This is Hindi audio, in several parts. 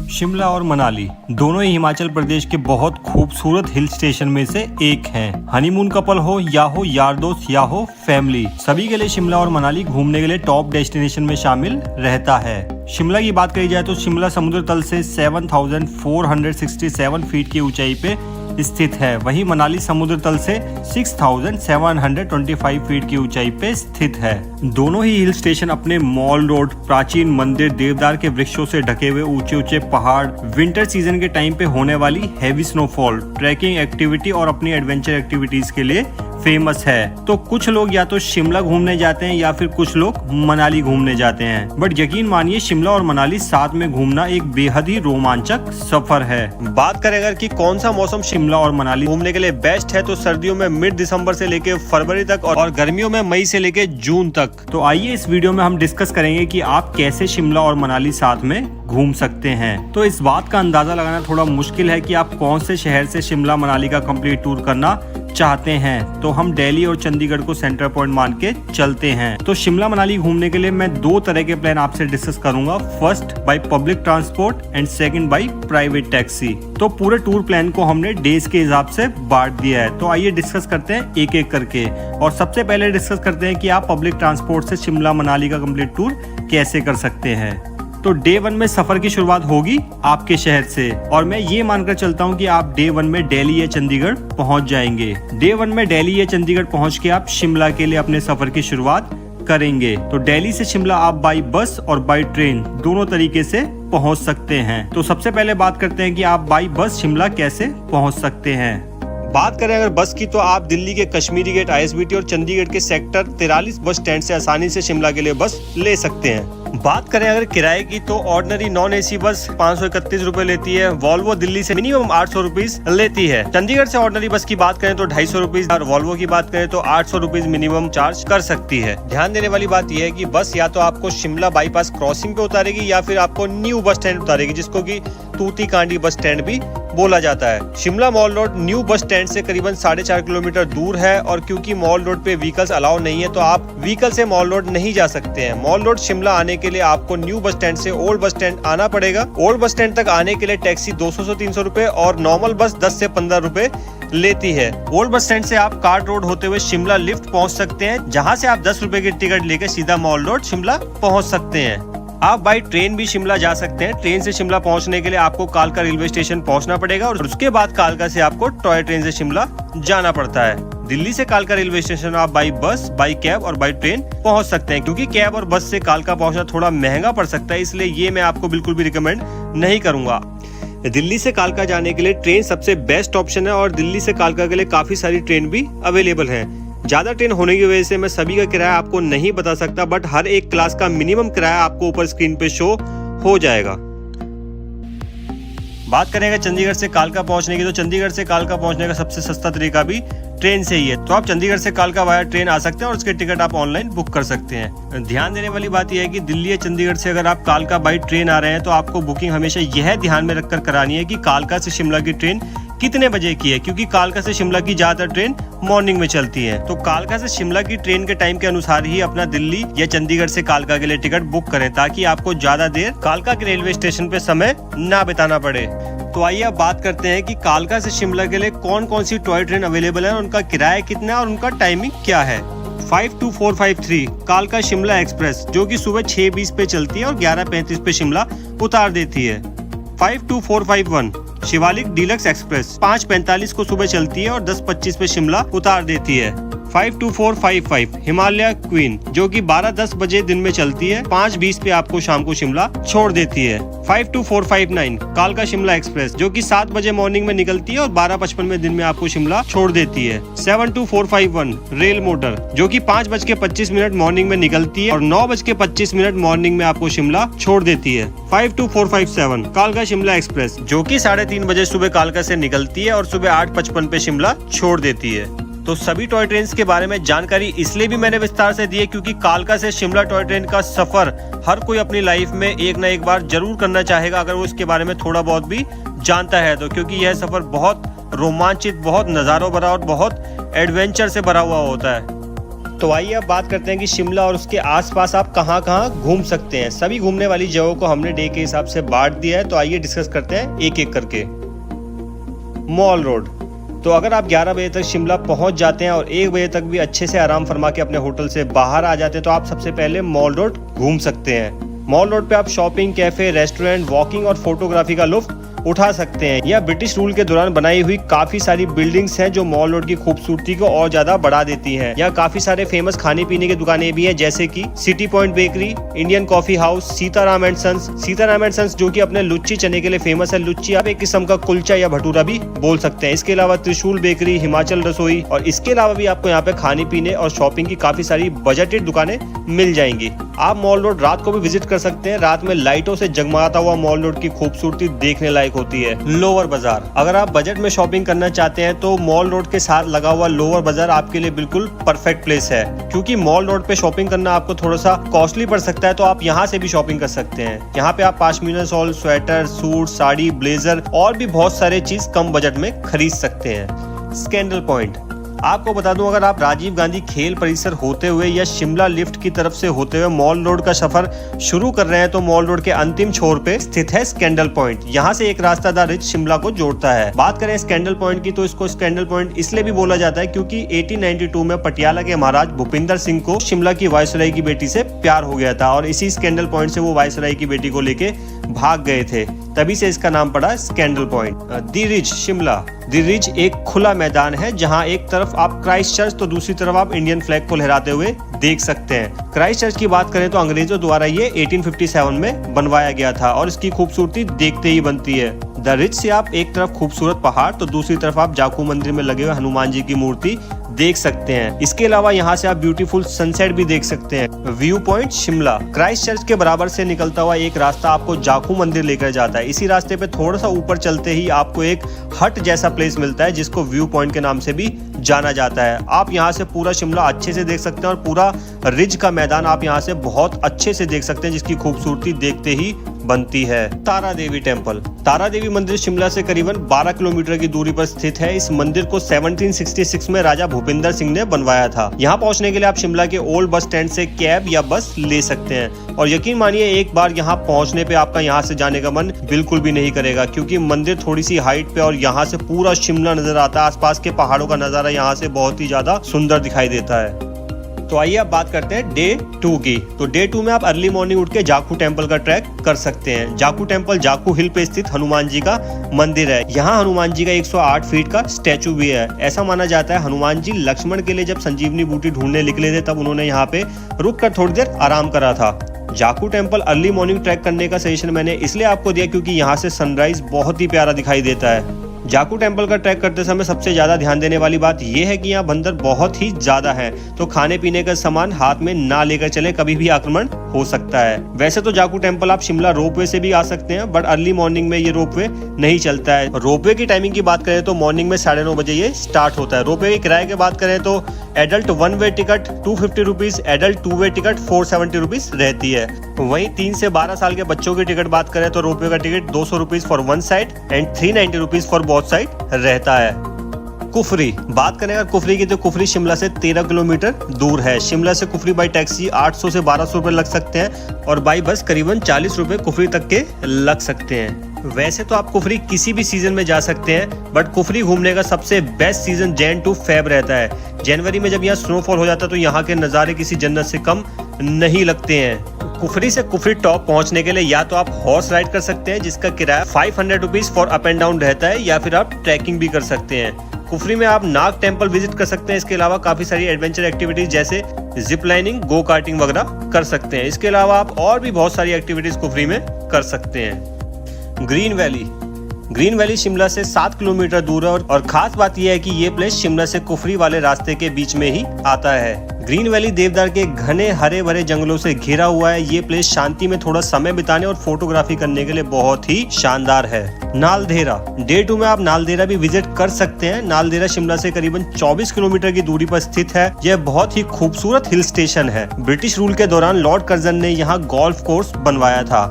शिमला और मनाली दोनों ही हिमाचल प्रदेश के बहुत खूबसूरत हिल स्टेशन में से एक हैं। हनीमून कपल हो यार दोस्त या हो फैमिली, सभी के लिए शिमला और मनाली घूमने के लिए टॉप डेस्टिनेशन में शामिल रहता है। शिमला की बात करी जाए तो शिमला समुद्र तल से 7,467 फीट की ऊंचाई पे स्थित है। वहीं मनाली समुद्र तल से 6,725 फीट की ऊंचाई पे स्थित है। दोनों ही हिल स्टेशन अपने मॉल रोड, प्राचीन मंदिर, देवदार के वृक्षों से ढके हुए ऊंचे ऊंचे पहाड़, विंटर सीजन के टाइम पे होने वाली हैवी स्नोफॉल, ट्रैकिंग एक्टिविटी और अपनी एडवेंचर एक्टिविटीज के लिए फेमस है। तो कुछ लोग या तो शिमला घूमने जाते हैं या फिर कुछ लोग मनाली घूमने जाते हैं। बट यकीन मानिए शिमला और मनाली साथ में घूमना एक बेहद ही रोमांचक सफर है। बात करें अगर कि कौन सा मौसम शिमला और मनाली घूमने के लिए बेस्ट है, तो सर्दियों में मिड दिसंबर से लेके फरवरी तक और गर्मियों में मई से लेके जून तक। तो आइए इस वीडियो में हम डिस्कस करेंगे कि आप कैसे शिमला और मनाली साथ में घूम सकते हैं। तो इस बात का अंदाजा लगाना थोड़ा मुश्किल है कि आप कौन से शहर से शिमला मनाली का कंप्लीट टूर करना चाहते हैं। तो हम दिल्ली और चंडीगढ़ को सेंटर पॉइंट मान के चलते हैं। तो शिमला मनाली घूमने के लिए मैं दो तरह के प्लान आपसे डिस्कस करूंगा, first by public transport and second by private taxi. तो पूरे टूर प्लान को हमने डेज के हिसाब से बांट दिया है। तो आइए डिस्कस करते हैं एक एक करके। और सबसे पहले डिस्कस करते हैं कि आप पब्लिक ट्रांसपोर्ट से शिमला मनाली का कंप्लीट टूर कैसे कर सकते हैं। तो डे 1 में सफर की शुरुआत होगी आपके शहर से, और मैं ये मानकर चलता हूँ कि आप डे 1 में दिल्ली या चंडीगढ़ पहुँच जाएंगे। डे 1 में दिल्ली या चंडीगढ़ पहुँच के आप शिमला के लिए अपने सफर की शुरुआत करेंगे। तो दिल्ली से शिमला आप बाई बस और बाई ट्रेन दोनों तरीके से पहुँच सकते हैं। तो सबसे पहले बात करते हैं कि आप बाई बस शिमला कैसे पहुँच सकते हैं। बात करें अगर बस की, तो आप दिल्ली के कश्मीरी गेट ISBT और चंडीगढ़ के सेक्टर 43 बस स्टैंड से आसानी से शिमला के लिए बस ले सकते हैं। बात करें अगर किराए की, तो ऑर्डिनरी नॉन AC बस 531 रुपए लेती है। वॉल्वो दिल्ली से मिनिमम 800 रुपीज लेती है। चंडीगढ़ से ऑर्डिनरी बस की बात करें तो 250 रुपीज और वॉल्वो की बात करें तो 800 रुपीज मिनिमम चार्ज कर सकती है। ध्यान देने वाली बात यह है कि बस या तो आपको शिमला बाईपास क्रॉसिंग पे उतारेगी या फिर आपको न्यू बस स्टैंड उतारेगी, जिसको की तूती कांडी बस स्टैंड भी बोला जाता है। Shimla mall road new bus stand से करीबन 4.5 किलोमीटर दूर है, और क्योंकि मॉल रोड पे व्हीकल्स अलाउ नहीं है तो आप व्हीकल से मॉल रोड नहीं जा सकते हैं। मॉल रोड शिमला आने के लिए आपको न्यू बस स्टैंड से ओल्ड बस स्टैंड आना पड़ेगा। ओल्ड बस स्टैंड तक आने के लिए टैक्सी 200 से 300 रुपए और नॉर्मल बस 10 से 15 रुपए लेती है। ओल्ड बस स्टैंड से आप कार्ड रोड होते हुए शिमला लिफ्ट पहुंच सकते हैं, जहां से आप 10 रुपए की टिकट लेकर सीधा मॉल रोड शिमला पहुंच सकते हैं। आप बाई ट्रेन भी शिमला जा सकते हैं। ट्रेन से शिमला पहुंचने के लिए आपको कालका रेलवे स्टेशन पहुंचना पड़ेगा और उसके बाद कालका से आपको टॉय ट्रेन से शिमला जाना पड़ता है। दिल्ली से कालका रेलवे स्टेशन आप बाई बस, बाई कैब और बाई ट्रेन पहुंच सकते हैं। क्योंकि कैब और बस से कालका पहुंचना थोड़ा महंगा पड़ सकता है, इसलिए ये मैं आपको बिल्कुल भी रिकमेंड नहीं करूंगा। दिल्ली से कालका जाने के लिए ट्रेन सबसे बेस्ट ऑप्शन है, और दिल्ली से कालका के लिए काफी सारी ट्रेन भी अवेलेबल है। ज्यादा ट्रेन होने की वजह से मैं सभी का किराया आपको नहीं बता सकता, बट हर एक क्लास का मिनिमम किराया आपको ऊपर स्क्रीन पे शो हो जाएगा। बात करेंगे चंडीगढ़ से कालका पहुंचने की, तो चंडीगढ़ से कालका पहुंचने का सबसे सस्ता तरीका भी ट्रेन से ही है। तो आप चंडीगढ़ से कालका वाया ट्रेन आ सकते हैं और उसके टिकट आप ऑनलाइन बुक कर सकते हैं। ध्यान देने वाली बात यह है कि दिल्ली या चंडीगढ़ से अगर आप कालका बाई ट्रेन आ रहे हैं तो आपको बुकिंग हमेशा यह ध्यान में रखकर करानी है कि कालका से शिमला की ट्रेन कितने बजे की है, क्योंकि कालका से शिमला की ज्यादातर ट्रेन मॉर्निंग में चलती है। तो कालका से शिमला की ट्रेन के टाइम के अनुसार ही अपना दिल्ली या चंडीगढ़ से कालका के लिए टिकट बुक करें, ताकि आपको ज्यादा देर कालका के रेलवे स्टेशन पे समय ना बिताना पड़े। तो आइए अब बात करते हैं कि कालका से शिमला के लिए कौन कौन सी टॉय ट्रेन अवेलेबल है, उनका किराया कितना है और उनका टाइमिंग क्या है। 52453 कालका शिमला एक्सप्रेस, जो कि सुबह 6:20 पे चलती है और 11:35 पे शिमला उतार देती है। 52451 शिवालिक डीलक्स एक्सप्रेस 5:45 को सुबह चलती है और 10:25 पे शिमला उतार देती है। 52455 हिमालय क्वीन, जो कि 12:10 बजे दिन में चलती है, 5:20 पे आपको शाम को शिमला छोड़ देती है। 52459 कालका शिमला एक्सप्रेस, जो कि 7 बजे मॉर्निंग में निकलती है और 12:55 में दिन में आपको शिमला छोड़ देती है। 72451 रेल मोटर, जो कि 5:25 मॉर्निंग में निकलती है और 9:25 मॉर्निंग में आपको शिमला छोड़ देती है। 52457 कालका शिमला एक्सप्रेस, जो कि 3:30 बजे सुबह कालका से निकलती है और सुबह 8:55 पे शिमला छोड़ देती है। तो सभी टॉय ट्रेन के बारे में जानकारी इसलिए भी मैंने विस्तार से दी है क्योंकि कालका से शिमला टॉय ट्रेन का सफर हर कोई अपनी लाइफ में एक ना एक बार जरूर करना चाहेगा, अगर वो इसके बारे में थोड़ा बहुत भी जानता है तो, क्योंकि यह सफर बहुत रोमांचित, बहुत नजारों भरा और बहुत एडवेंचर से भरा हुआ होता है। तो आइए अब बात करते हैं कि शिमला और उसके आसपास आप कहां कहां घूम सकते हैं। सभी घूमने वाली जगहों को हमने डे के हिसाब से बांट दिया है, तो आइए डिस्कस करते हैं एक एक करके। मॉल रोड, तो अगर आप 11 बजे तक शिमला पहुंच जाते हैं और 1 बजे तक भी अच्छे से आराम फरमा के अपने होटल से बाहर आ जाते हैं तो आप सबसे पहले मॉल रोड घूम सकते हैं। मॉल रोड पे आप शॉपिंग, कैफे, रेस्टोरेंट, वॉकिंग और फोटोग्राफी का लुत्फ उठा सकते हैं। यह ब्रिटिश रूल के दौरान बनाई हुई काफी सारी बिल्डिंग्स हैं जो मॉल रोड की खूबसूरती को और ज्यादा बढ़ा देती हैं। यहाँ काफी सारे फेमस खाने पीने की दुकानें भी हैं, जैसे कि city point bakery, Indian coffee house, Sitaram and sons जो कि अपने लुच्ची चने के लिए फेमस है। लुच्ची आप एक किस्म का कुलचा या भटूरा भी बोल सकते हैं। इसके अलावा त्रिशूल बेकरी, हिमाचल रसोई और इसके अलावा भी आपको यहाँ पे खाने पीने और शॉपिंग की काफी सारी बजटेड दुकानें मिल जाएंगी। आप मॉल रोड रात को भी विजिट कर सकते हैं। रात में लाइटों से जगमगाता हुआ मॉल रोड की खूबसूरती देखने लायक होती है। लोअर बाजार, अगर आप बजट में शॉपिंग करना चाहते हैं तो मॉल रोड के साथ लगा हुआ लोअर बाजार आपके लिए बिल्कुल परफेक्ट प्लेस है, क्योंकि मॉल रोड पे शॉपिंग करना आपको थोड़ा सा कॉस्टली पड़ सकता है, तो आप यहाँ से भी शॉपिंग कर सकते हैं। यहाँ पे आप pashmina shawl, sweater, suit, sari, blazer और भी बहुत सारे चीज कम बजट में खरीद सकते हैं। स्कैंडल पॉइंट, आपको बता दूं, अगर आप राजीव गांधी खेल परिसर होते हुए या शिमला लिफ्ट की तरफ से होते हुए मॉल रोड का सफर शुरू कर रहे हैं तो मॉल रोड के अंतिम छोर पे स्थित है स्कैंडल पॉइंट। यहाँ से एक रास्ता द रिच शिमला को जोड़ता है। बात करें स्कैंडल पॉइंट की, तो इसको स्कैंडल पॉइंट इसलिए भी बोला जाता है क्योंकि 1892 में पटियाला के महाराज भूपिंदर सिंह को शिमला की वायसराय की बेटी से प्यार हो गया था और इसी स्कैंडल पॉइंट से वो वायसराय की बेटी को लेके भाग गए थे, तभी से इसका नाम पड़ा स्कैंडल पॉइंट। दी रिज शिमला, दी रिज एक खुला मैदान है जहां एक तरफ आप क्राइस्ट चर्च तो दूसरी तरफ आप इंडियन फ्लैग को लहराते हुए देख सकते हैं। क्राइस्ट चर्च की बात करें तो अंग्रेजों द्वारा ये 1857 में बनवाया गया था और इसकी खूबसूरती देखते ही बनती है। द रिज से आप एक तरफ खूबसूरत पहाड़ तो दूसरी तरफ आप जाकू मंदिर में लगे हुए हनुमान जी की मूर्ति देख सकते हैं। इसके अलावा यहाँ से आप ब्यूटीफुल सनसेट भी देख सकते हैं। View point Shimla, Christ church के बराबर से निकलता हुआ एक रास्ता आपको जाकू मंदिर लेकर जाता है। इसी रास्ते पे थोड़ा सा ऊपर चलते ही आपको एक हट जैसा प्लेस मिलता है जिसको व्यू पॉइंट के नाम से भी जाना जाता है। आप यहाँ से पूरा शिमला अच्छे से देख सकते हैं और पूरा रिज का मैदान आप यहाँ से बहुत अच्छे से देख सकते हैं, जिसकी खूबसूरती देखते ही बनती है। तारा देवी टेम्पल, तारा देवी मंदिर शिमला से करीबन 12 किलोमीटर की दूरी पर स्थित है। इस मंदिर को 1766 में राजा भूपिंदर सिंह ने बनवाया था। यहाँ पहुँचने के लिए आप शिमला के ओल्ड बस स्टैंड से कैब या बस ले सकते हैं और यकीन मानिए एक बार यहाँ पहुँचने पे आपका यहाँ से जाने का मन बिल्कुल भी नहीं करेगा, क्योंकि मंदिर थोड़ी सी हाइट पे और यहाँ से पूरा शिमला नजर आता है। आसपास के पहाड़ों का नजारा यहाँ से बहुत ही ज्यादा सुंदर दिखाई देता है। तो आइए अब बात करते हैं डे 2 की। तो डे 2 में आप अर्ली मॉर्निंग उठ के जाकू टेम्पल का ट्रैक कर सकते हैं। जाकू टेम्पल जाकू हिल पे स्थित हनुमान जी का मंदिर है। यहाँ हनुमान जी का 108 फीट का स्टैचू भी है। ऐसा माना जाता है हनुमान जी लक्ष्मण के लिए जब संजीवनी बूटी ढूंढने निकले थे तब उन्होंने यहाँ पे रुक कर थोड़ी देर आराम करा था। Jakhu temple early morning trek करने का सजेशन मैंने इसलिए आपको दिया क्योंकि यहाँ से सनराइज बहुत ही प्यारा दिखाई देता है। जाकू टेम्पल का ट्रैक करते समय सबसे ज्यादा ध्यान देने वाली बात यह है कि यहाँ बंदर बहुत ही ज्यादा हैं, तो खाने पीने का सामान हाथ में ना लेकर चलें, कभी भी आक्रमण हो सकता है। वैसे तो जाकू टेम्पल आप शिमला रोपवे से भी आ सकते हैं, बट अर्ली मॉर्निंग में ये रोपवे नहीं चलता है। रोपवे की टाइमिंग की बात करें तो मॉर्निंग में 9:30 बजे ये स्टार्ट होता है। रोपवे के किराए की बात करें तो एडल्ट 1 वे टिकट 250 रुपीज, एडल्ट 2 वे टिकट 470 रुपीज रहती है। वहीं 3 से 12 साल के बच्चों की टिकट बात करें तो रोपवे का ticket 200 rupees for one side and 390 rupees for both side रहता है। कुफरी, बात करें अगर कुफरी की तो कुफरी शिमला से 13 किलोमीटर दूर है। शिमला से कुफरी बाई टैक्सी 800 से 1200 रुपए लग सकते हैं और बाई बस करीबन 40 रुपए कुफरी तक के लग सकते हैं। वैसे तो आप कुफरी किसी भी सीजन में जा सकते हैं, बट कुफरी घूमने का सबसे best season Jan to Feb रहता है। जनवरी में जब यहाँ स्नोफॉल हो जाता है तो यहाँ के नज़ारे किसी जन्नत से कम नहीं लगते हैं। कुफरी से कुफरी टॉप पहुंचने के लिए या तो आप हॉर्स राइड कर सकते हैं जिसका किराया 500 rupees for up and down रहता है, या फिर आप ट्रैकिंग भी कर सकते हैं। कुफरी में आप नाग टेम्पल विजिट कर सकते हैं। इसके अलावा काफी सारी एडवेंचर एक्टिविटीज जैसे जिप लाइनिंग, गो कार्टिंग वगैरह कर सकते हैं। इसके अलावा आप और भी बहुत सारी एक्टिविटीज कुफरी में कर सकते हैं। Green valley, green valley Shimla से 7 किलोमीटर दूर है और खास बात यह है कि ये प्लेस शिमला से कुफरी वाले रास्ते के बीच में ही आता है। ग्रीन वैली देवदार के घने हरे भरे जंगलों से घिरा हुआ है। ये प्लेस शांति में थोड़ा समय बिताने और फोटोग्राफी करने के लिए बहुत ही शानदार है। नालदेहरा, डे 2 में आप नालदेहरा भी विजिट कर सकते हैं। नालदेहरा शिमला से करीबन 24 किलोमीटर की दूरी पर स्थित है। यह बहुत ही खूबसूरत हिल स्टेशन है। ब्रिटिश रूल के दौरान लॉर्ड कर्जन ने यहाँ गोल्फ कोर्स बनवाया था।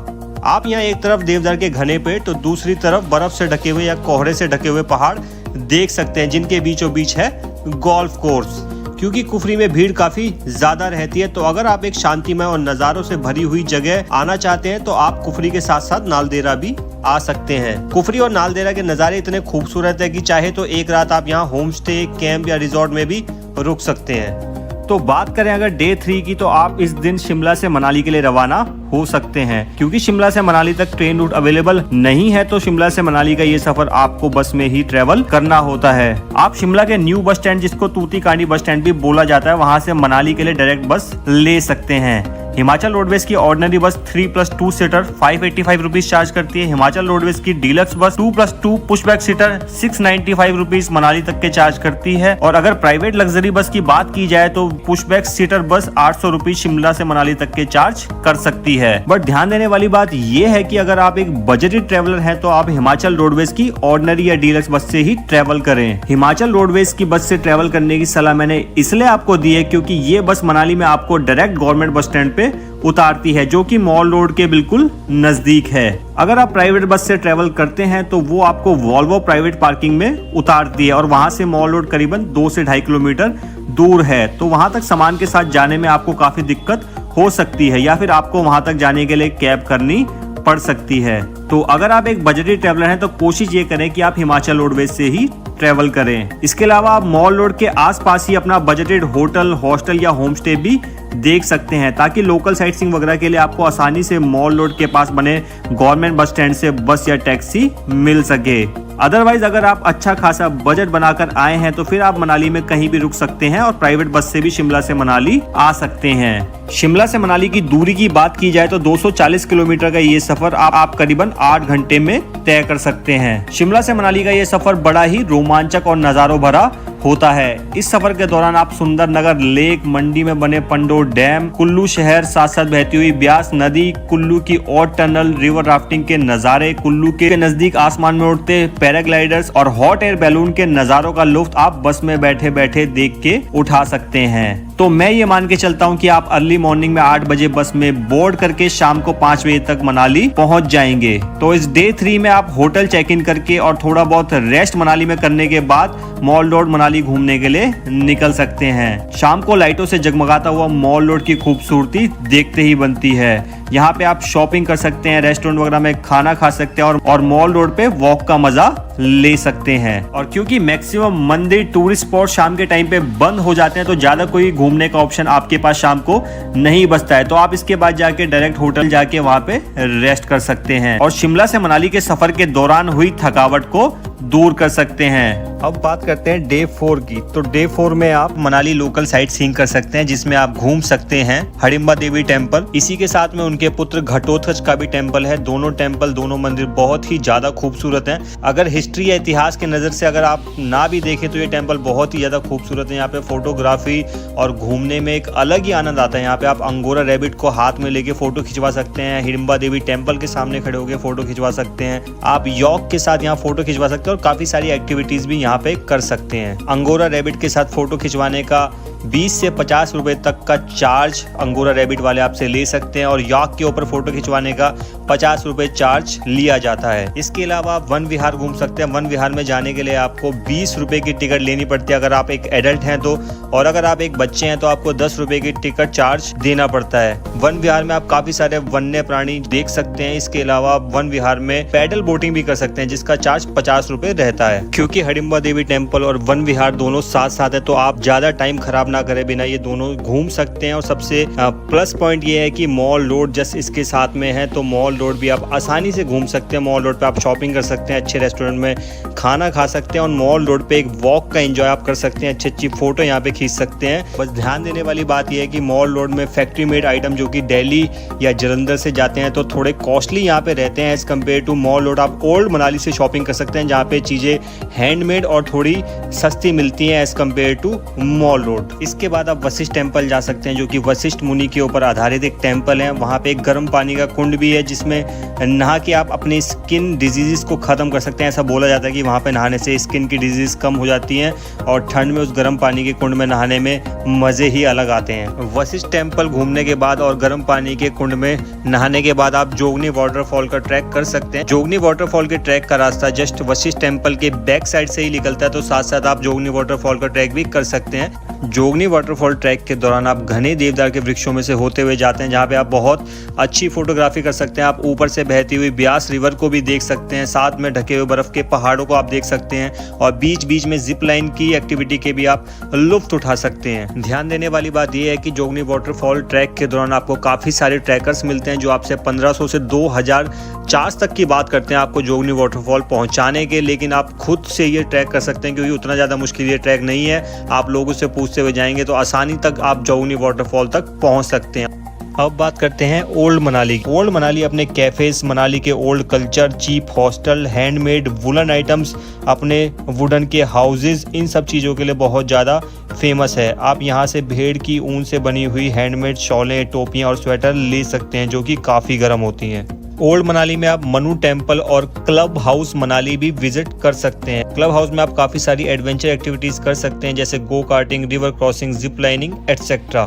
आप यहाँ एक तरफ देवदार के घने पेड़ तो दूसरी तरफ बर्फ से ढके हुए या कोहरे से ढके हुए पहाड़ देख सकते हैं, जिनके बीचों बीच है गोल्फ कोर्स। क्योंकि कुफरी में भीड़ काफी ज्यादा रहती है। तो अगर आप एक शांतिमय और नजारों से भरी हुई जगह आना चाहते हैं तो आप कुफरी के साथ साथ नालदेहरा भी आ सकते हैं। कुफरी और नालदेहरा के नज़ारे इतने खूबसूरत है कि चाहे तो एक रात आप यहाँ होम स्टे, कैंप या रिजॉर्ट में भी रुक सकते हैं। तो बात करें अगर डे 3 की, तो आप इस दिन शिमला से मनाली के लिए रवाना हो सकते हैं। क्योंकि शिमला से मनाली तक ट्रेन रूट अवेलेबल नहीं है तो शिमला से मनाली का ये सफर आपको बस में ही ट्रेवल करना होता है। आप शिमला के न्यू बस स्टैंड, जिसको तूती कांडी बस स्टैंड भी बोला जाता है, वहां से मनाली के लिए डायरेक्ट बस ले सकते हैं। हिमाचल रोडवेज की ऑर्डिनरी बस 3+2 सीटर 585 रुपीज चार्ज करती है। हिमाचल रोडवेज की डीलक्स बस 2+2 पुशबैक सीटर 695 रुपीज मनाली तक के चार्ज करती है। और अगर प्राइवेट लग्जरी बस की बात की जाए तो pushback seater bus 800 rupees Shimla से मनाली तक के चार्ज कर सकती है। बट ध्यान देने वाली बात यह है कि अगर आप एक बजटेड ट्रेवलर हैं तो आप हिमाचल रोडवेज की ऑर्डिनरी या डीलक्स बस से ही ट्रेवल करें। हिमाचल रोडवेज की बस से ट्रेवल करने की सलाह मैंने इसलिए आपको दी है क्योंकि ये बस मनाली में आपको डायरेक्ट गवर्नमेंट बस स्टैंड पे उतारती है, जो कि मॉल रोड के बिल्कुल नजदीक है। अगर आप प्राइवेट बस से ट्रेवल करते हैं तो वो आपको वॉल्वो प्राइवेट पार्किंग में उतारती है और वहां से मॉल रोड करीबन 2 से 2.5 किलोमीटर दूर है। तो वहां तक सामान के साथ जाने में आपको काफी दिक्कत हो सकती है या फिर आपको वहां तक जाने के लिए कैब करनी पड़ सकती है। तो अगर आप एक बजटेड ट्रेवलर हैं तो कोशिश ये करें कि आप हिमाचल रोडवेज से ही ट्रेवल करें। इसके अलावा आप मॉल रोड के आसपास ही अपना बजटेड होटल, हॉस्टल या होम स्टे भी देख सकते हैं ताकि लोकल साइट सीइंग वगैरह के लिए आपको आसानी से मॉल रोड के पास बने गवर्नमेंट बस स्टैंड से बस या टैक्सी मिल सके। अदरवाइज अगर आप अच्छा खासा बजट बनाकर आए हैं तो फिर आप मनाली में कहीं भी रुक सकते हैं और प्राइवेट बस से भी शिमला से मनाली आ सकते हैं। शिमला से मनाली की दूरी की बात की जाए तो 240 किलोमीटर का ये सफर आप करीबन 8 घंटे में तय कर सकते हैं। शिमला से मनाली का ये सफर बड़ा ही रोमांचक और नजारों भरा होता है। इस सफर के दौरान आप सुंदर नगर लेक, मंडी में बने पंडो डैम, कुल्लू शहर, साथ साथ बहती हुई ब्यास नदी, कुल्लू की और टनल, रिवर राफ्टिंग के नजारे, कुल्लू के नजदीक आसमान में उड़ते पैराग्लाइडर्स और हॉट एयर बैलून के नजारों का लुत्फ आप बस में बैठे बैठे देख के उठा सकते हैं। तो मैं ये मान के चलता हूँ कि आप अर्ली मॉर्निंग में 8 बजे बस में बोर्ड करके शाम को 5 बजे तक मनाली पहुंच जाएंगे। तो इस डे 3 में आप होटल चेक इन करके और थोड़ा बहुत रेस्ट मनाली में करने के बाद मॉल रोड मनाली घूमने के लिए निकल सकते हैं। शाम को लाइटों से जगमगाता हुआ मॉल रोड की खूबसूरती देखते ही बनती है। यहाँ पे आप शॉपिंग कर सकते हैं, रेस्टोरेंट वगैरह में खाना खा सकते हैं और मॉल रोड पे वॉक का मजा ले सकते हैं। और क्योंकि मैक्सिमम मंदिर, टूरिस्ट स्पॉट शाम के टाइम पे बंद हो जाते हैं तो ज्यादा कोई घूमने का ऑप्शन आपके पास शाम को नहीं बचता है। तो आप इसके बाद जाके डायरेक्ट होटल जाके वहां पे रेस्ट कर सकते हैं और शिमला से मनाली के सफर के दौरान हुई थकावट को दूर कर सकते हैं। अब बात करते हैं डे 4 की। तो डे 4 में आप मनाली लोकल साइट सीइंग कर सकते हैं जिसमें आप घूम सकते हैं हडिम्बा देवी टेम्पल, इसी के साथ में उनके पुत्र घटोत्कच का भी टेम्पल है। दोनों मंदिर बहुत ही ज्यादा खूबसूरत हैं। अगर हिस्ट्री या इतिहास के नजर से अगर आप ना भी देखें तो ये टेम्पल बहुत ही ज्यादा खूबसूरत है। यहाँ पे फोटोग्राफी और घूमने में एक अलग ही आनंद आता है। यहाँ पे आप अंगोरा रैबिट को हाथ में लेके फोटो खिंचवा सकते हैं, हिडिम्बा देवी टेम्पल के सामने खड़े होकर फोटो खिंचवा सकते हैं, आप यॉक के साथ यहाँ फोटो खिंचवा सकते हैं और काफी सारी एक्टिविटीज भी यहाँ पे कर सकते हैं। अंगोरा रैबिट के साथ फोटो खिंचवाने का 20 से 50 रुपए तक का चार्ज अंगोरा रैबिट वाले आपसे ले सकते हैं और यॉक के ऊपर फोटो खिंचवाने का 50 रुपए चार्ज लिया जाता है। इसके अलावा आप वन विहार घूम सकते हैं। वन विहार में जाने के लिए आपको 20 रुपए की टिकट लेनी पड़ती है अगर आप एक एडल्ट हैं तो, और अगर आप एक बच्चे हैं तो आपको 10 रुपए की टिकट चार्ज देना पड़ता है। वन विहार में आप काफी सारे वन्य प्राणी देख सकते हैं। इसके अलावा वन विहार में पैडल बोटिंग भी कर सकते हैं जिसका चार्ज 50 रुपए रहता है। क्योंकि हडिम्बा देवी टेम्पल और वन विहार दोनों साथ साथ है तो आप ज्यादा टाइम खराब ना करे बिना ये दोनों घूम सकते हैं। और सबसे प्लस पॉइंट ये है कि मॉल रोड जस्ट इसके साथ में है तो मॉल रोड भी आप आसानी से घूम सकते हैं। मॉल रोड पे आप शॉपिंग कर सकते हैं, अच्छे रेस्टोरेंट में खाना खा सकते हैं और मॉल रोड पे एक वॉक का एंजॉय आप कर सकते हैं, अच्छी अच्छी फोटो यहाँ पे खींच सकते हैं। बस ध्यान देने वाली बात यह है कि मॉल रोड में फैक्ट्री मेड आइटम जो कि दिल्ली या जलंधर से जाते हैं तो थोड़े कॉस्टली यहाँ पे रहते हैं as compared to Mall Road. आप ओल्ड मनाली से शॉपिंग कर सकते हैं जहाँ पे चीजें हैंडमेड और थोड़ी सस्ती मिलती हैं as compared to Mall Road. इसके बाद आप वशिष्ठ टेम्पल जा सकते हैं जो कि वशिष्ठ मुनि के ऊपर आधारित एक टेम्पल है। वहाँ पे एक गर्म पानी का कुंड भी है जिसमें नहा के आप अपनी स्किन डिजीजेस को खत्म कर सकते हैं। ऐसा बोला जाता है कि वहाँ पे नहाने से स्किन की डिजीज कम हो जाती हैं और ठंड में उस गर्म पानी के कुंड में नहाने में मजे ही अलग आते हैं। वशिष्ठ टेम्पल घूमने के बाद और गर्म पानी के कुंड में नहाने के बाद आप जोगनी वाटरफॉल का ट्रैक कर सकते हैं। जोगनी वाटरफॉल के ट्रैक का रास्ता जस्ट वशिष्ठ टेम्पल के बैक साइड से ही निकलता है तो साथ साथ आप जोगनी वाटरफॉल का ट्रैक भी कर सकते हैं। जोगनी वाटरफॉल ट्रैक के दौरान आप घने देवदार के वृक्षों में से होते हुए जाते हैं, जहाँ पे आप बहुत अच्छी फोटोग्राफी कर सकते हैं। आप ऊपर से बहती हुई ब्यास रिवर को भी देख सकते हैं, साथ में ढके हुए बर्फ के पहाड़ों को आप देख सकते हैं और बीच बीच में जिप लाइन की एक्टिविटी के भी आप लुत्फ उठा सकते हैं। ध्यान देने वाली बात यह है कि जोगनी वाटरफॉल ट्रैक के दौरान आपको काफ़ी सारे ट्रैकर्स मिलते हैं जो आपसे 1500 से 2000 चार्ज तक की बात करते हैं आपको जोगनी वाटरफॉल पहुंचाने के, लेकिन आप खुद से ये ट्रैक कर सकते हैं क्योंकि उतना ज़्यादा मुश्किल ये ट्रैक नहीं है। आप लोगों से पूछते हुए जाएंगे तो आसानी तक आप जोगनी वाटरफॉल तक पहुंच सकते हैं। अब बात करते हैं ओल्ड मनाली। ओल्ड मनाली अपने कैफेज, मनाली के old culture, cheap hostel, handmade woollen items, अपने वुडन के हाउसेज, इन सब चीज़ों के लिए बहुत ज़्यादा फेमस है। आप यहाँ से भेड़ की ऊन से बनी हुई हैंडमेड शॉलें, टोपियाँ और स्वेटर ले सकते हैं जो कि काफ़ी गर्म होती हैं। ओल्ड मनाली में आप मनु टेम्पल और क्लब हाउस मनाली भी विजिट कर सकते हैं। क्लब हाउस में आप काफ़ी सारी एडवेंचर एक्टिविटीज़ कर सकते हैं जैसे go karting, river crossing, zip lining etcetera.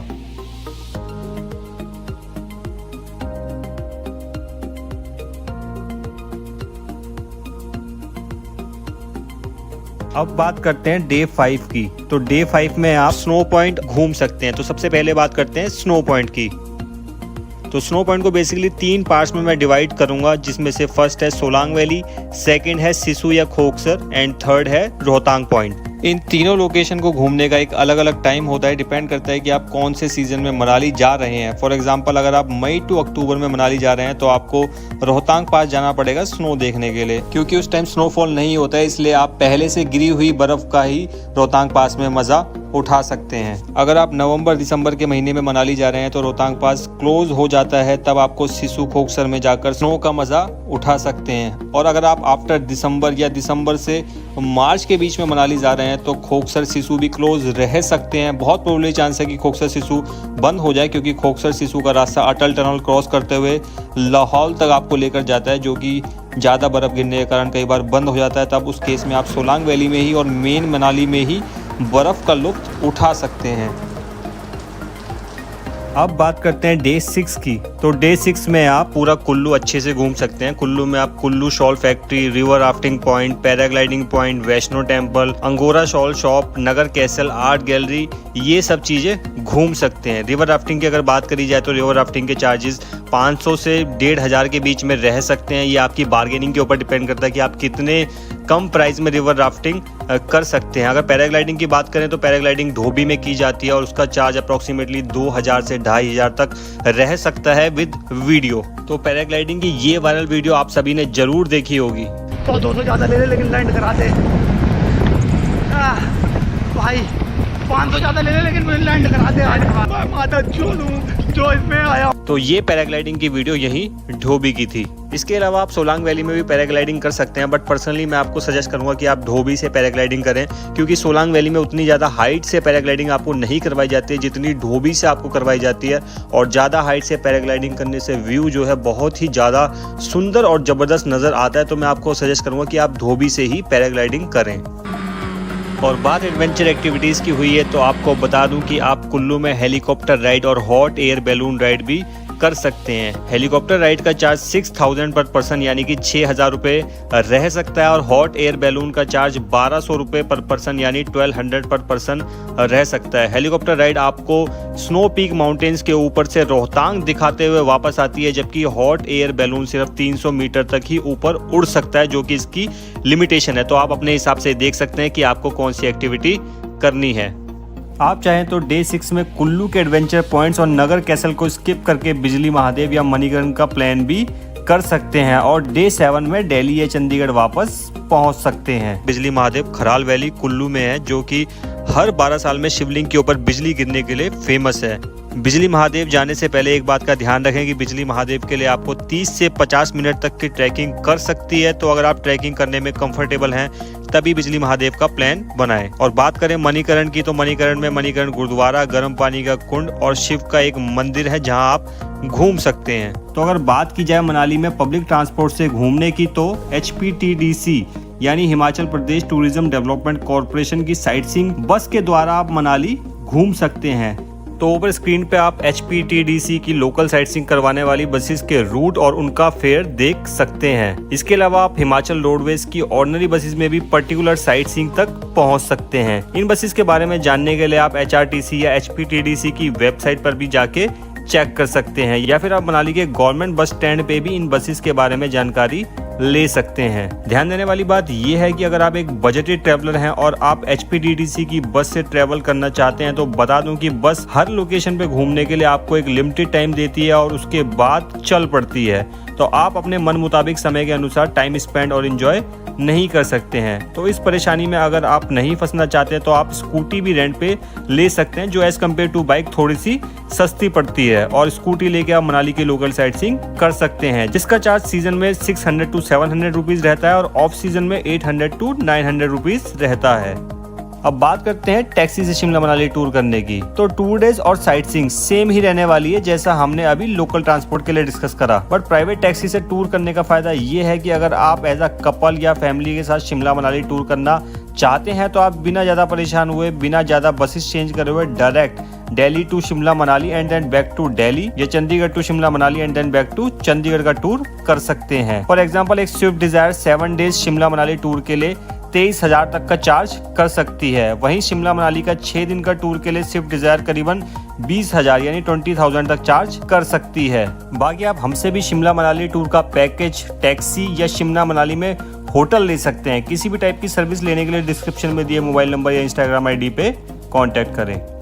अब बात करते हैं डे 5 की। तो डे 5 में आप स्नो पॉइंट घूम सकते हैं। तो सबसे पहले बात करते हैं स्नो पॉइंट की। तो स्नो पॉइंट को बेसिकली 3 पार्ट्स में मैं डिवाइड करूंगा, जिसमें से फर्स्ट है सोलांग वैली, सेकंड है सिसु या खोकसर एंड थर्ड है रोहतांग पॉइंट। इन तीनों लोकेशन को घूमने का एक अलग अलग टाइम होता है, डिपेंड करता है कि आप कौन से सीजन में मनाली जा रहे हैं। फॉर एग्जांपल अगर आप मई टू अक्टूबर में मनाली जा रहे हैं तो आपको रोहतांग पास जाना पड़ेगा स्नो देखने के लिए, क्योंकि उस टाइम स्नोफॉल नहीं होता है, इसलिए आप पहले से गिरी हुई बर्फ का ही रोहतांग पास में मजा उठा सकते हैं। अगर आप नवंबर दिसंबर के महीने में मनाली जा रहे हैं तो रोहतांग पास क्लोज हो जाता है, तब आपको सिसु खोकसर में जाकर स्नो का मजा उठा सकते हैं। और अगर आप आफ्टर दिसंबर या दिसंबर से मार्च के बीच में मनाली जा रहे हैं तो खोकसर सिसु भी क्लोज रह सकते हैं। बहुत प्रोबेबली चांस है कि खोकसर सिसु बंद हो जाए, क्योंकि खोकसर सिसु का रास्ता अटल टनल क्रॉस करते हुए लाहौल तक आपको लेकर जाता है, जो कि ज़्यादा बर्फ़ गिरने के कारण कई बार बंद हो जाता है। तब उस केस में आप सोलांग वैली में ही और मेन मनाली में ही बर्फ़ का लुत्फ उठा सकते हैं। अब बात करते हैं डे 6 की। तो डे 6 में आप पूरा कुल्लू अच्छे से घूम सकते हैं। कुल्लू में आप Kullu shawl factory, river rafting point, paragliding point, Vaishno temple, angora shawl shop, Naggar castle, art gallery, ये सब चीज़ें घूम सकते हैं। रिवर राफ्टिंग की अगर बात करी जाए तो रिवर राफ्टिंग के चार्जेस 500 से 1500 के बीच में रह सकते हैं। ये आपकी बार्गेनिंग के ऊपर डिपेंड करता है कि आप कितने कम प्राइस में रिवर राफ्टिंग कर सकते हैं। अगर पैराग्लाइडिंग की बात करें तो पैराग्लाइडिंग धोबी में की जाती है और उसका चार्ज अप्रॉक्सीमेटली 2000 से 2500 तक रह सकता है विद वीडियो। तो पैराग्लाइडिंग की ये वायरल वीडियो आप सभी ने जरूर देखी होगी। तो 200 ज़्यादा ले ले लेकिन लैंड करा दे भाई, 500 ज़्यादा ले ले लेकिन मुझे लैंड करा दे आज। माता जो इसमें आया। तो ये पैराग्लाइडिंग की वीडियो यही धोबी की थी। इसके अलावा आप सोलांग वैली में भी पैराग्लाइडिंग कर सकते हैं, बट पर्सनली मैं आपको सजेस्ट करूंगा कि आप धोबी से पैराग्लाइडिंग करें, क्योंकि सोलांग वैली में उतनी ज़्यादा हाइट से पैराग्लाइडिंग आपको नहीं करवाई जाती है जितनी धोबी से आपको करवाई जाती है। और ज़्यादा हाइट से पैराग्लाइडिंग करने से व्यू जो है बहुत ही ज़्यादा सुंदर और ज़बरदस्त नज़र आता है। तो मैं आपको सजेस्ट करूँगा कि आप धोबी से ही पैराग्लाइडिंग करें। और बात एडवेंचर एक्टिविटीज़ की हुई है तो आपको बता दूं कि आप कुल्लू में हेलीकॉप्टर राइड और हॉट एयर बैलून राइड भी कर सकते हैं। हेलीकॉप्टर राइड का चार्ज 6000 पर पर्सन यानी कि 6000 रुपये रह सकता है और हॉट एयर बैलून का चार्ज 1200 रुपये पर पर्सन यानी 1200 पर पर्सन रह सकता है। हेलीकॉप्टर राइड आपको स्नो पीक माउंटेन्स के ऊपर से रोहतांग दिखाते हुए वापस आती है, जबकि हॉट एयर बैलून सिर्फ 300 मीटर तक ही ऊपर उड़ सकता है, जो कि इसकी लिमिटेशन है। तो आप अपने हिसाब से देख सकते हैं कि आपको कौन सी एक्टिविटी करनी है। आप चाहें तो डे 6 में कुल्लू के एडवेंचर पॉइंट्स और नगर कैसल को स्किप करके बिजली महादेव या मणिकरण का प्लान भी कर सकते हैं और डे 7 में दिल्ली या चंडीगढ़ वापस पहुंच सकते हैं। बिजली महादेव खराल वैली कुल्लू में है, जो कि हर 12 साल में शिवलिंग के ऊपर बिजली गिरने के लिए फेमस है। बिजली महादेव जाने से पहले एक बात का ध्यान रखें कि बिजली महादेव के लिए आपको 30 से 50 मिनट तक की ट्रैकिंग कर सकती है। तो अगर आप ट्रैकिंग करने में कंफर्टेबल हैं तभी बिजली महादेव का प्लान बनाएं। और बात करें मणिकरण की, तो मणिकरण में मणिकरण गुरुद्वारा, गर्म पानी का कुंड और शिव का एक मंदिर है जहां आप घूम सकते हैं। तो अगर बात की जाए मनाली में पब्लिक ट्रांसपोर्ट से घूमने की, तो HPTDC यानी Himachal Pradesh tourism development corporation की साइट सीइंग बस के द्वारा आप मनाली घूम सकते हैं। तो ऊपर स्क्रीन पे आप HPTDC की लोकल साइट सीइंग करवाने वाली बसेस के रूट और उनका फेयर देख सकते हैं। इसके अलावा आप हिमाचल रोडवेज की ऑर्डिनरी बसेस में भी पर्टिकुलर साइट सीइंग तक पहुंच सकते हैं। इन बसेस के बारे में जानने के लिए आप HRTC या HPTDC की वेबसाइट पर भी जाके चेक कर सकते हैं, या फिर आप मनाली के गवर्नमेंट बस स्टैंड पे भी इन बसेस के बारे में जानकारी ले सकते हैं। ध्यान देने वाली बात यह है कि अगर आप एक बजटेड ट्रैवलर हैं और आप HPTDC की बस से ट्रैवल करना चाहते हैं तो बता दूं कि बस हर लोकेशन पे घूमने के लिए आपको एक लिमिटेड टाइम देती है और उसके बाद चल पड़ती है, तो आप अपने मन मुताबिक समय के अनुसार टाइम स्पेंड और एंजॉय नहीं कर सकते हैं। तो इस परेशानी में अगर आप नहीं फंसना चाहते तो आप स्कूटी भी रेंट पे ले सकते हैं, जो एज कम्पेयर टू बाइक थोड़ी सी सस्ती पड़ती है, और स्कूटी लेके आप मनाली की लोकल साइट सीइंग कर सकते हैं, जिसका चार्ज सीजन में 600 to 700 रुपीज रहता है और ऑफ सीजन में 800 to 900 रुपीज रहता है। अब बात करते हैं टैक्सी से शिमला मनाली टूर करने की। तो 2 डेज और साइट सीइंग सेम ही रहने वाली है जैसा हमने अभी लोकल ट्रांसपोर्ट के लिए डिस्कस करा, बट प्राइवेट टैक्सी से टूर करने का फायदा ये है कि अगर आप एज अ कपल या फैमिली के साथ शिमला मनाली टूर करना चाहते हैं तो आप बिना ज्यादा परेशान हुए, बिना ज्यादा बसेस चेंज करे हुए direct Delhi to Shimla Manali and then back to Delhi या Chandigarh to Shimla Manali and then back to Chandigarh का टूर कर सकते हैं। फॉर एग्जांपल एक Swift Dzire 7 days Shimla Manali tour के लिए 23,000 तक का चार्ज कर सकती है। वहीं शिमला मनाली का 6 दिन का टूर के लिए स्विफ्ट डिजायर करीबन 20,000 यानी 20,000 तक चार्ज कर सकती है। बाकी आप हमसे भी शिमला मनाली टूर का पैकेज, टैक्सी या शिमला मनाली में होटल ले सकते हैं। किसी भी टाइप की सर्विस लेने के लिए डिस्क्रिप्शन में दिए मोबाइल नंबर या इंस्टाग्राम ID पे कांटेक्ट करें।